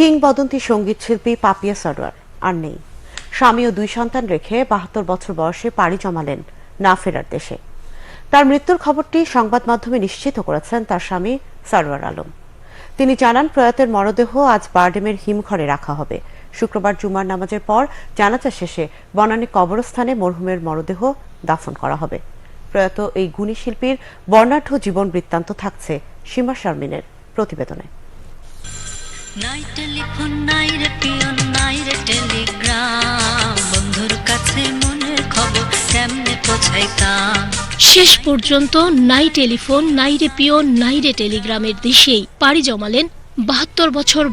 কিংবদন্তি সঙ্গীত শিল্পী পাপিয়া সরোয়ার আর নেই। স্বামী ও 2 সন্তান রেখে 72 বছর বয়সে পাড়ি জমালেন না ফেরার দেশে। তার মৃত্যুর খবরটি সংবাদ মাধ্যমে নিশ্চিত করেছেন তার স্বামী সরোয়ার আলম। তিনি জানান, প্রয়াতের মরদেহ আজ বারডেমের হিমঘরে রাখা হবে। শুক্রবার জুমার নামাজের পর জানাজা শেষে বনানী কবরস্থানে মরহুমের মরদেহ দাফন করা হবে। প্রয়াত এই গুণী শিল্পীর বর্ণাঢ্য জীবন বৃত্তান্ত থাকছে সীমা শারমিনের প্রতিবেদনে। নাই টেলিফোন নাই রে পিয়ন নাই রে টেলিগ্রাম, বন্ধুর কাছে মনের খবর কেমনে পৌঁছাইতাম। শেষ পর্যন্ত নাই টেলিফোন নাই রে পিয়ন নাই রে টেলিগ্রামের দেশেই পাড়ি জমালেন 72 বছর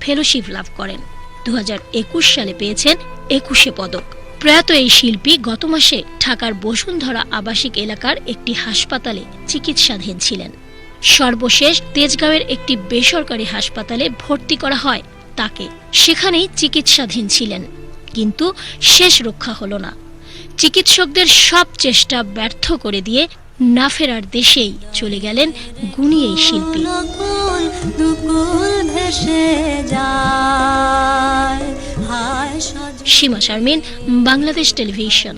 ফেলোশিপ লাভ করেন। 2021 সালে পেয়েছেন 21 পদক। প্রয়াত এই শিল্পী গত মাসে ঢাকার বসুন্ধরা আবাসিক এলাকার একটি হাসপাতালে চিকিৎসাধীন ছিলেন। সর্বশেষ তেজগাঁওয়ের একটি বেসরকারি হাসপাতালে ভর্তি করা হয় তাকে। সেখানেই চিকিৎসাধীন ছিলেন, কিন্তু শেষ রক্ষা হলো না। চিকিৎসকদের সব চেষ্টা ব্যর্থ করে দিয়ে না ফেরার দেশেই চলে গেলেন গুণী এই শিল্পী। সীমা শারমিন, বাংলাদেশ টেলিভিশন।